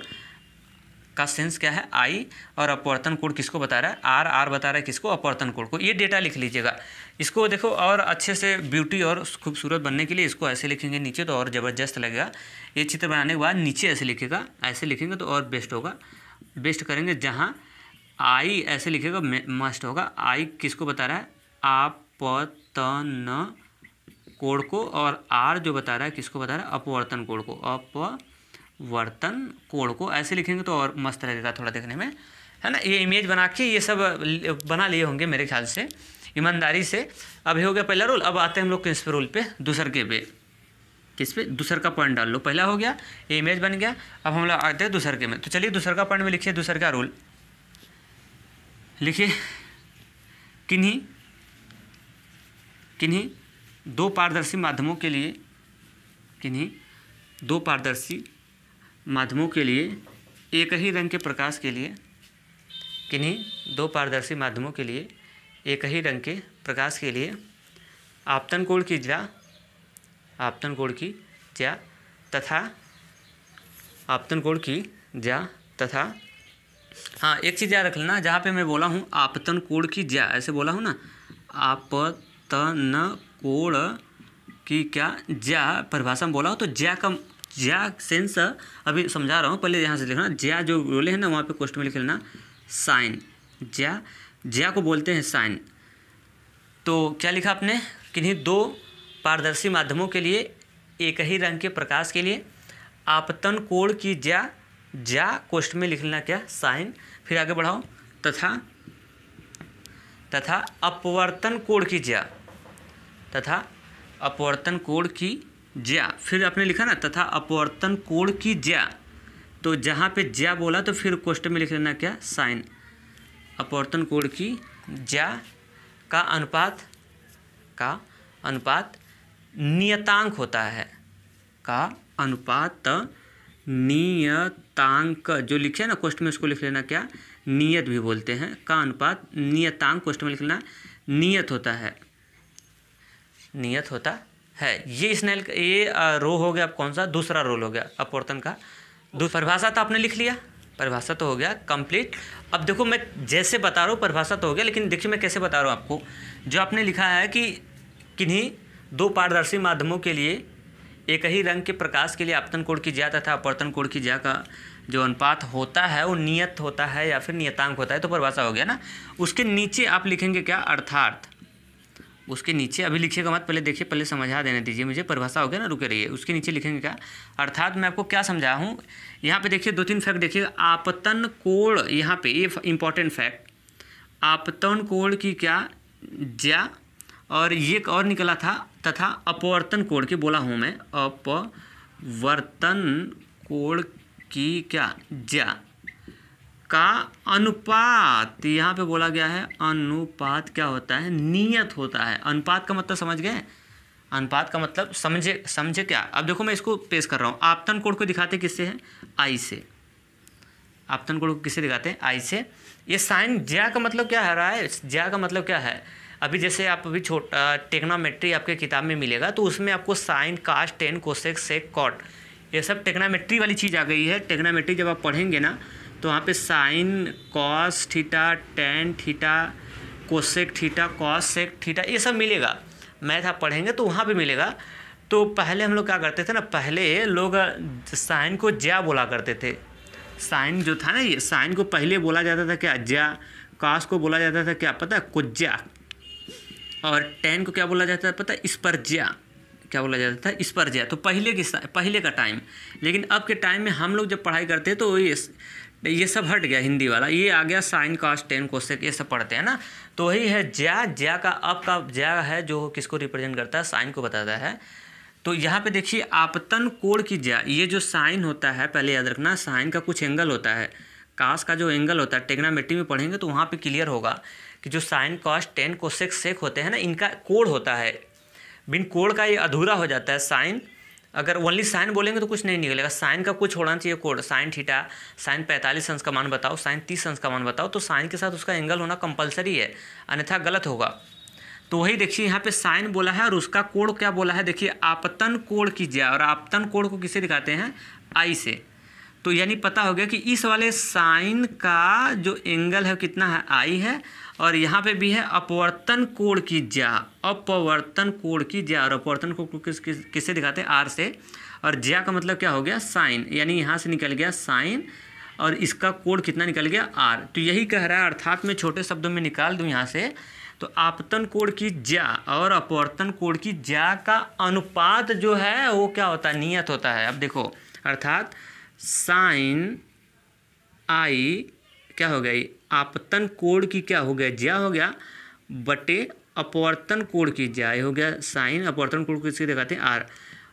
का सेंस क्या है, आई, और अपवर्तन कोण किसको बता रहा है, आर बता रहा है किसको, अपवर्तन कोण को। ये डेटा लिख लीजिएगा। इसको देखो और अच्छे से ब्यूटी और खूबसूरत बनने के लिए इसको ऐसे लिखेंगे नीचे तो और ज़बरदस्त लगेगा। ये चित्र बनाने के बाद नीचे ऐसे लिखेगा, ऐसे लिखेंगे तो और बेस्ट होगा। बेस्ट करेंगे, जहाँ आई ऐसे लिखेगा मस्ट होगा। आई किसको बता रहा है, आपतन कोण को, और आर जो बता रहा है किसको बता रहा है, अपवर्तन कोण को, अपवर्तन कोण को। ऐसे लिखेंगे तो और मस्त लगेगा थोड़ा देखने में, है ना। ये इमेज बना के ये सब बना लिए होंगे मेरे ख्याल से, ईमानदारी से। अब हो गया पहला रूल। अब आते हैं हम लोग किस पे रूल पे, दूसर के पे, किस पे, दूसर का पॉइंट डाल लो। पहला हो गया, ये इमेज बन गया। अब हम लोग आते हैं दूसर के में। तो चलिए दूसर का पॉइंट में लिखिए, दूसर का रूल लिखिए। किन्हीं दो पारदर्शी माध्यमों के लिए, किन्हीं दो पारदर्शी माध्यमों के लिए एक ही रंग के प्रकाश के लिए, किन्हीं दो पारदर्शी माध्यमों के लिए एक ही रंग के प्रकाश के लिए आपतन कोण की ज्या तथा आपतन कोण की ज्या तथा, हाँ एक चीज़ याद रख लेना, जहाँ पे मैं बोला हूँ आपतन कोण की ज्या, ऐसे बोला हूँ ना, आपतन कोण की क्या ज्या परिभाषा में बोला हूँ, तो ज्या सेंस अभी समझा रहा हूँ, पहले यहाँ से लिखना। ज्या जो बोले हैं ना वहाँ पे क्वेश्चन में लिख लेना साइन। ज्या को बोलते हैं साइन। तो क्या लिखा आपने, किन्हीं दो पारदर्शी माध्यमों के लिए एक ही रंग के प्रकाश के लिए आपतन कोण की ज्या क्वेश्चन में लिख लेना क्या, साइन। फिर आगे बढ़ाओ, तथा अपवर्तन कोण की ज्या, तथा अपवर्तन कोण की ज्या। फिर आपने लिखा ना तथा अपवर्तन कोण की ज्या, तो जहाँ पे ज्या बोला तो फिर क्वेश्चन में लिख लेना क्या, साइन। अपवर्तन कोण की ज्या का अनुपात नियतांक होता है, का अनुपात नियतांक जो लिखे ना क्वेश्चन में उसको लिख लेना क्या, नियत भी बोलते हैं, का अनुपात नियतांक क्वेश्चन में लिख लेना नियत होता है। ये स्नेल ये रो हो गया, अब कौन सा दूसरा रोल हो गया अपवर्तन का। परिभाषा तो आपने लिख लिया, परिभाषा तो हो गया कंप्लीट। अब देखो मैं जैसे बता रहा हूँ परिभाषा तो हो गया, लेकिन देखिए मैं कैसे बता रहा हूँ आपको। जो आपने लिखा है कि किन्हीं दो पारदर्शी माध्यमों के लिए एक ही रंग के प्रकाश के लिए आपतन कोण की ज्या तथा अपवर्तन कोण की ज्या का जो अनुपात होता है वो नियत होता है या फिर नियतांक होता है, तो परिभाषा हो गया ना। उसके नीचे आप लिखेंगे क्या, अर्थात। उसके नीचे अभी लिखिएगा मत, पहले देखिए, पहले समझा देने दीजिए मुझे, परिभाषा हो गया ना, रुके रहिए। उसके नीचे लिखेंगे क्या, अर्थात। मैं आपको क्या समझाया हूँ यहाँ पे, देखिए 2-3 फैक्ट देखिएगा। आपतन कोण, यहाँ पे ये इंपॉर्टेंट फैक्ट, आपतन कोण की क्या ज्या, और ये एक और निकला था तथा अपवर्तन कोण की बोला हूँ मैं, अपवर्तन कोण की क्या ज्या का अनुपात, यहाँ पे बोला गया है अनुपात क्या होता है, नियत होता है। अनुपात का मतलब समझ गए, अनुपात का मतलब समझे क्या। अब देखो मैं इसको पेश कर रहा हूँ। आपतन कोण को दिखाते किससे हैं, आई से। आपतन कोण को किससे दिखाते हैं, आई से। ये साइन ज्या का मतलब क्या है रहा है, ज्या का मतलब क्या है। अभी जैसे आप अभी छोटा टेक्नोमेट्री आपके किताब में मिलेगा, तो उसमें आपको साइन, कास, टेन, कोसेक, सेक, कॉट, ये सब टेक्नोमेट्री वाली चीज़ आ गई है। टेक्नोमेट्री जब आप पढ़ेंगे ना तो वहाँ पे sine, cos theta, tan theta, cosec theta, cos sec theta, ये सब मिलेगा। मैथ आप पढ़ेंगे तो वहाँ पे मिलेगा। तो पहले हम लोग क्या करते थे ना, पहले लोग साइन को ज्या बोला करते थे। साइन जो था ना, ये साइन को पहले बोला जाता था क्या, ज्या। कॉस को बोला जाता था क्या, पता है, कुज्या। और टेन को क्या बोला जाता था पता है, स्पर्ज्या। क्या बोला जाता था, स्पर्ज्या। तो पहले का टाइम। लेकिन अब के टाइम में हम लोग जब पढ़ाई करते हैं तो ये सब हट गया, हिंदी वाला ये आ गया, साइन, कॉस, टेन, कोसेक, ये सब पढ़ते हैं ना। तो वही है ज्या। ज्या का अब का ज्या है जो किसको रिप्रेजेंट करता है, साइन को बताता है। तो यहाँ पे देखिए आपतन कोण की ज्या, ये जो साइन होता है, पहले याद रखना, साइन का कुछ एंगल होता है, कास का जो एंगल होता है, टेक्नोमेट्री में पढ़ेंगे तो वहाँ पे क्लियर होगा कि जो साइन, कॉस, टेन, कोसेक, सेक होते हैं ना, इनका कोण होता है। बिन कोण का ये अधूरा हो जाता है। साइन, अगर ओनली साइन बोलेंगे तो कुछ नहीं निकलेगा, साइन का कुछ होना चाहिए कोण। साइन थीटा, साइन 45 अंश का मान बताओ, साइन 30 अंश का मान बताओ, तो साइन के साथ उसका एंगल होना कंपलसरी है, अन्यथा गलत होगा। तो वही देखिए यहाँ पे साइन बोला है और उसका कोण क्या बोला है, देखिए आपतन कोण की ज्या। और आपतन कोण को किसे दिखाते हैं, आई से। तो यानी पता हो गया कि इस वाले साइन का जो एंगल है कितना है, आई है। और यहाँ पे भी है अपवर्तन कोण की ज्या, अपवर्तन कोण की ज्या। और अपवर्तन कोण को किससे दिखाते हैं, आर से। और ज्या का मतलब क्या हो गया, साइन। यानी यहाँ से निकल गया साइन और इसका कोण कितना निकल गया, आर। तो यही कह रहा है, अर्थात मैं छोटे शब्दों में निकाल दूँ यहाँ से, तो आपतन कोण की ज्या और अपवर्तन कोण की ज्या का अनुपात जो है वो क्या होता है, नियत होता है। अब देखो, अर्थात साइन आई क्या हो गई, आपतन कोण की क्या हो गया, ज्या हो गया, बटे अपवर्तन कोण की ज्या हो गया साइन। अपवर्तन कोण को किससे दिखाते हैं, आर।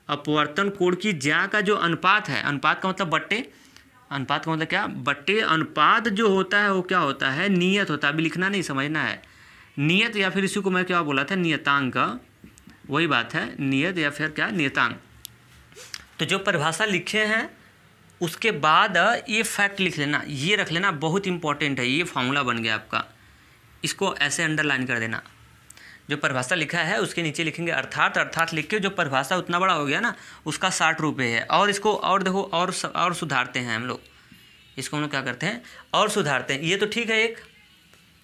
अपवर्तन कोण की ज्या का जो अनुपात है, अनुपात का मतलब बट्टे, अनुपात का मतलब क्या, बट्टे अनुपात जो होता है वो क्या होता है, नियत होता है। अभी लिखना नहीं, समझना है। नियत या फिर इसी को मैं क्या बोला था, नियतांक, वही बात है, नियत या फिर क्या, नियतांक। तो जो परिभाषा लिखे हैं उसके बाद ये फैक्ट लिख लेना, ये रख लेना, बहुत इंपॉर्टेंट है, ये फार्मूला बन गया आपका। इसको ऐसे अंडरलाइन कर देना। जो परिभाषा लिखा है उसके नीचे लिखेंगे अर्थात, अर्थात लिख के जो परिभाषा उतना बड़ा हो गया ना उसका 60 रुपये है। और इसको और देखो और सुधारते हैं हम लोग, इसको हम लोग क्या करते हैं और सुधारते हैं। ये तो ठीक है,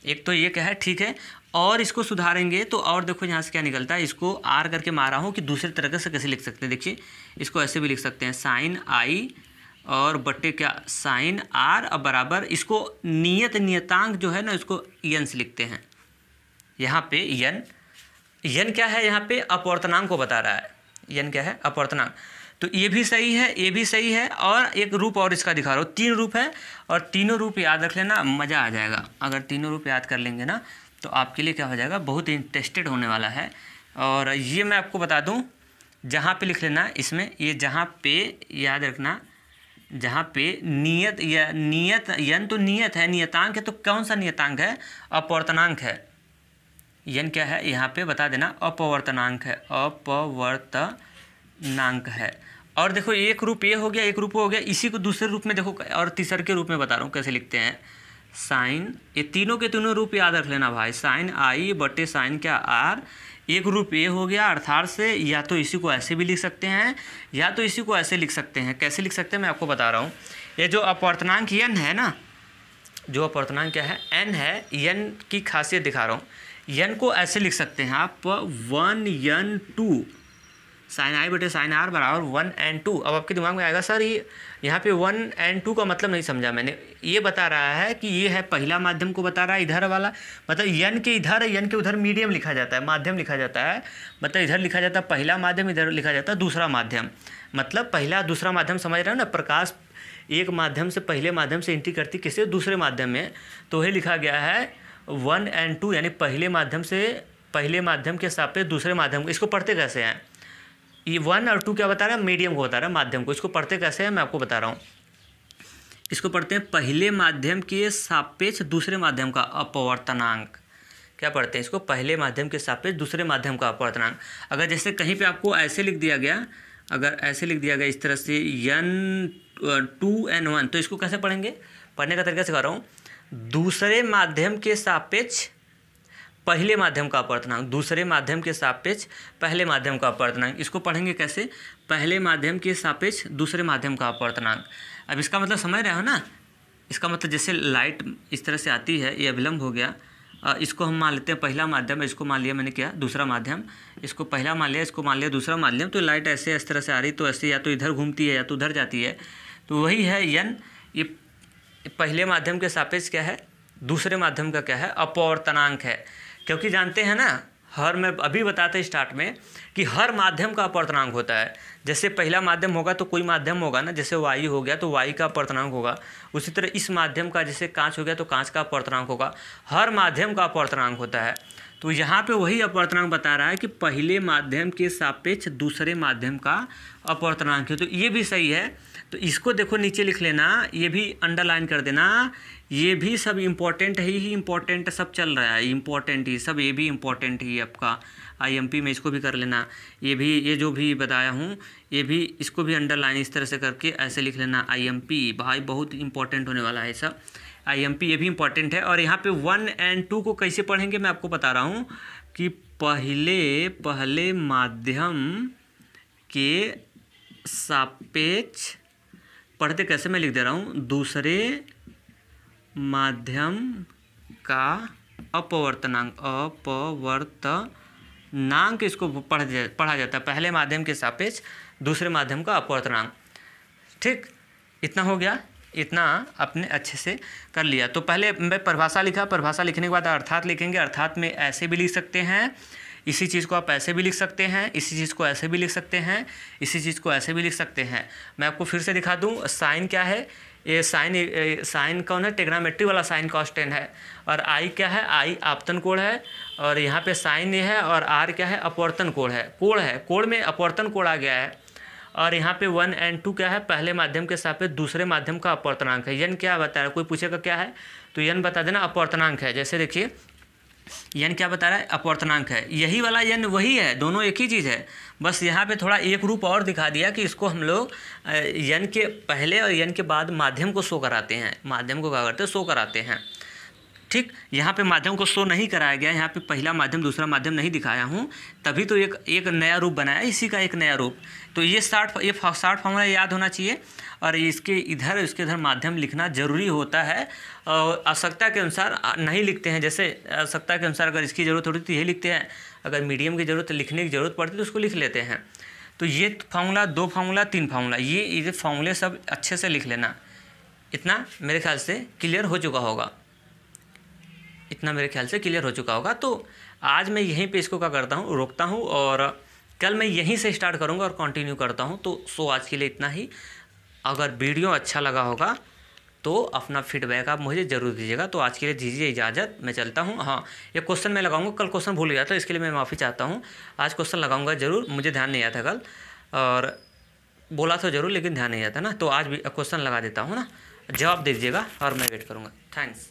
एक तो ये क्या है ठीक है, और इसको सुधारेंगे तो और देखो यहाँ से क्या निकलता है। इसको आर करके मारा हूँ कि दूसरे तरीके से कैसे लिख सकते हैं। देखिए इसको ऐसे भी लिख सकते हैं, साइन आई और बट्टे क्या साइन आर और बराबर इसको नियतांक जो है ना इसको यन से लिखते हैं। यहाँ पे यन क्या है, यहाँ पे अपवर्तनांक को बता रहा है। यन क्या है, अपवर्तनांक। तो ये भी सही है, ये भी सही है, और एक रूप और इसका दिखा रहा हूँ। 3 रूप है और तीनों रूप याद रख लेना, मज़ा आ जाएगा। अगर तीनों रूप याद कर लेंगे ना तो आपके लिए क्या हो जाएगा, बहुत इंटरेस्टेड होने वाला है। और ये मैं आपको बता दूँ, जहाँ पे लिख लेना इसमें, ये जहाँ पे याद रखना, जहाँ पे नियत यन तो नियत है, नियतांक है, तो कौन सा नियतांक है, अपवर्तनांक है। यन क्या है यहाँ पे बता देना, अपवर्तनांक है, अपवर्तनांक है। और देखो एक रूप ये हो गया, एक रूप हो गया, इसी को दूसरे रूप में देखो और तीसरे के रूप में बता रहा हूँ कैसे लिखते हैं। साइन, ये तीनों के तीनों रूप याद रख लेना भाई, साइन आई बटे साइन क्या आर। एक रूप ये हो गया अर्थात से, या तो इसी को ऐसे भी लिख सकते हैं या तो इसी को ऐसे लिख सकते हैं। कैसे लिख सकते हैं मैं आपको बता रहा हूँ। ये जो अपवर्तनांक यन है ना, जो अपवर्तनांक क्या है एन है, यन की खासियत दिखा रहा हूँ। यन को ऐसे लिख सकते हैं आप 1n2 साइन आई बटे साइन आर बराबर 1n2। अब आपके दिमाग में आएगा सर ये यहाँ पे 1n2 का मतलब नहीं समझा मैंने। ये बता रहा है कि ये है पहला माध्यम को बता रहा है, इधर वाला मतलब यन के इधर यन के उधर मीडियम लिखा जाता है, माध्यम लिखा जाता है। मतलब इधर लिखा जाता है पहला माध्यम, इधर लिखा जाता है दूसरा माध्यम। मतलब पहला दूसरा माध्यम समझ रहे हो ना, प्रकाश एक माध्यम से पहले माध्यम से एंट्री करती किसी दूसरे माध्यम में, तो वही लिखा गया है 1n2, यानी पहले माध्यम से पहले माध्यम के सापेक्ष दूसरे माध्यम को। इसको पढ़ते कैसे हैं, ये 1 और 2 क्या बता रहा है, मीडियम को बता रहा है, माध्यम को। इसको पढ़ते कैसे हैं मैं आपको बता रहा हूँ। इसको पढ़ते हैं पहले माध्यम के सापेक्ष दूसरे माध्यम का अपवर्तनांक। क्या पढ़ते हैं इसको, पहले माध्यम के सापेक्ष दूसरे माध्यम का अपवर्तनांक। अगर जैसे कहीं पे आपको ऐसे लिख दिया गया, अगर ऐसे लिख दिया गया इस तरह से n2n1, तो इसको कैसे पढ़ेंगे, पढ़ने का तरीका सिखा रहा हूँ। दूसरे माध्यम के सापेक्ष पहले माध्यम का अपवर्तनांक, दूसरे माध्यम के सापेक्ष पहले माध्यम का अपवर्तनांक। इसको पढ़ेंगे कैसे, पहले माध्यम के सापेक्ष दूसरे माध्यम का अपवर्तनांक। अब इसका मतलब समझ रहे हो ना, इसका मतलब जैसे लाइट इस तरह से आती है, ये अभिलंब हो गया, इसको हम मान लेते हैं पहला माध्यम, इसको मान लिया मैंने क्या दूसरा माध्यम, इसको पहला मान लिया, इसको मान लिया दूसरा माध्यम। तो लाइट ऐसे इस तरह से आ रही, तो ऐसे या तो इधर घूमती है या तो उधर जाती है। तो वही है यन, ये पहले माध्यम के सापेक्ष क्या है, दूसरे माध्यम का क्या है, अपवर्तनांक है। क्योंकि जानते हैं ना, हर मैं अभी बताते स्टार्ट में कि हर माध्यम का अपवर्तनांक होता है। जैसे पहला माध्यम होगा तो कोई माध्यम होगा ना, जैसे वायु हो गया तो वायु का अपवर्तनांक होगा। उसी तरह इस माध्यम का जैसे कांच हो गया तो कांच का अपवर्तनांक होगा। हर माध्यम का अपवर्तनांक होता है। तो यहाँ पे वही अपवर्तनांक बता रहा है कि पहले माध्यम के सापेक्ष दूसरे माध्यम का अपवर्तनांक है। तो ये भी सही है। तो इसको देखो नीचे लिख लेना, ये भी अंडरलाइन कर देना। ये भी सब इम्पोर्टेंट ही इम्पोर्टेंट सब चल रहा है, इम्पोर्टेंट ही सब, ये भी इम्पोर्टेंट ही आपका आईएमपी में। इसको भी कर लेना, ये भी, ये जो भी बताया हूँ ये भी, इसको भी अंडरलाइन इस तरह से करके ऐसे लिख लेना। आईएमपी भाई बहुत इंपॉर्टेंट होने वाला है सब, आईएमपी ये भी इम्पोर्टेंट है। और यहाँ पे 1 और 2 को कैसे पढ़ेंगे मैं आपको बता रहा हूँ कि पहले माध्यम के सापेक्ष पढ़ते कैसे मैं लिख दे रहा हूँ, दूसरे माध्यम का अपवर्तनांक इसको पढ़ा जाता है, पहले माध्यम के सापेक्ष दूसरे माध्यम का अपवर्तनांक। ठीक, इतना हो गया, इतना अपने अच्छे से कर लिया। तो पहले मैं परिभाषा लिखा, परिभाषा लिखने के बाद अर्थात लिखेंगे। अर्थात में ऐसे भी लिख सकते हैं, इसी चीज़ को आप ऐसे भी लिख सकते हैं, इसी चीज़ को ऐसे भी लिख सकते हैं, इसी चीज़ को ऐसे भी लिख सकते हैं। मैं आपको फिर से दिखा दूं, साइन क्या है, ये साइन कौन है, टेग्रामेट्री वाला साइन कॉस्टेंट है। और आई क्या है, आई आपतन कोण है। और यहाँ पे साइन ये है, और आर क्या है, अपवर्तन कोण है। कोण में अपवर्तन कोण आ गया है। और यहाँ पे 1 और 2 क्या है, पहले माध्यम के सापेक्ष दूसरे माध्यम का अपवर्तनांक है। यन क्या बता रहा है, कोई पूछेगा क्या है तो यन बता देना, अपवर्तनांक है। जैसे देखिए यन क्या बता रहा है, अपवर्तनांक है। यही वाला यन वही है, दोनों एक ही चीज़ है, बस यहाँ पे थोड़ा एक रूप और दिखा दिया कि इसको हम लोग यन के पहले और यन के बाद माध्यम को शो कराते हैं। माध्यम को क्या करते हैं, शो कराते हैं। ठीक, यहाँ पे माध्यम को शो नहीं कराया गया, यहाँ पे पहला माध्यम दूसरा माध्यम नहीं दिखाया हूँ, तभी तो एक नया रूप बनाया, इसी का एक नया रूप। तो ये 60 फॉर्मूला याद होना चाहिए, और इसके इधर माध्यम लिखना ज़रूरी होता है। और आवश्यकता के अनुसार नहीं लिखते हैं, जैसे आवश्यकता के अनुसार अगर इसकी ज़रूरत होती तो यही लिखते हैं, अगर मीडियम की ज़रूरत लिखने की ज़रूरत पड़ती तो उसको लिख लेते हैं। तो ये फार्मूला, 2 फार्मूला, 3 फार्मूला, ये फार्मूले सब अच्छे से लिख लेना। इतना मेरे ख्याल से क्लियर हो चुका होगा, इतना मेरे ख्याल से क्लियर हो चुका होगा। तो आज मैं यहीं पे इसको क्या करता हूँ, रोकता हूँ, और कल मैं यहीं से स्टार्ट करूँगा और कंटिन्यू करता हूँ। तो आज के लिए इतना ही। अगर वीडियो अच्छा लगा होगा तो अपना फीडबैक आप मुझे ज़रूर दीजिएगा। तो आज के लिए दीजिए इजाज़त, मैं चलता हूँ। हाँ, ये क्वेश्चन मैं लगाऊंगा, कल क्वेश्चन भूल गया था, इसके लिए मैं माफ़ी चाहता हूँ। आज क्वेश्चन लगाऊंगा ज़रूर, मुझे ध्यान नहीं आया था कल, और बोला तो ज़रूर लेकिन ध्यान नहीं आता ना, तो आज भी क्वेश्चन लगा देता हूँ ना, जवाब दे दीजिएगा और मैं वेट करूँगा। थैंक्स।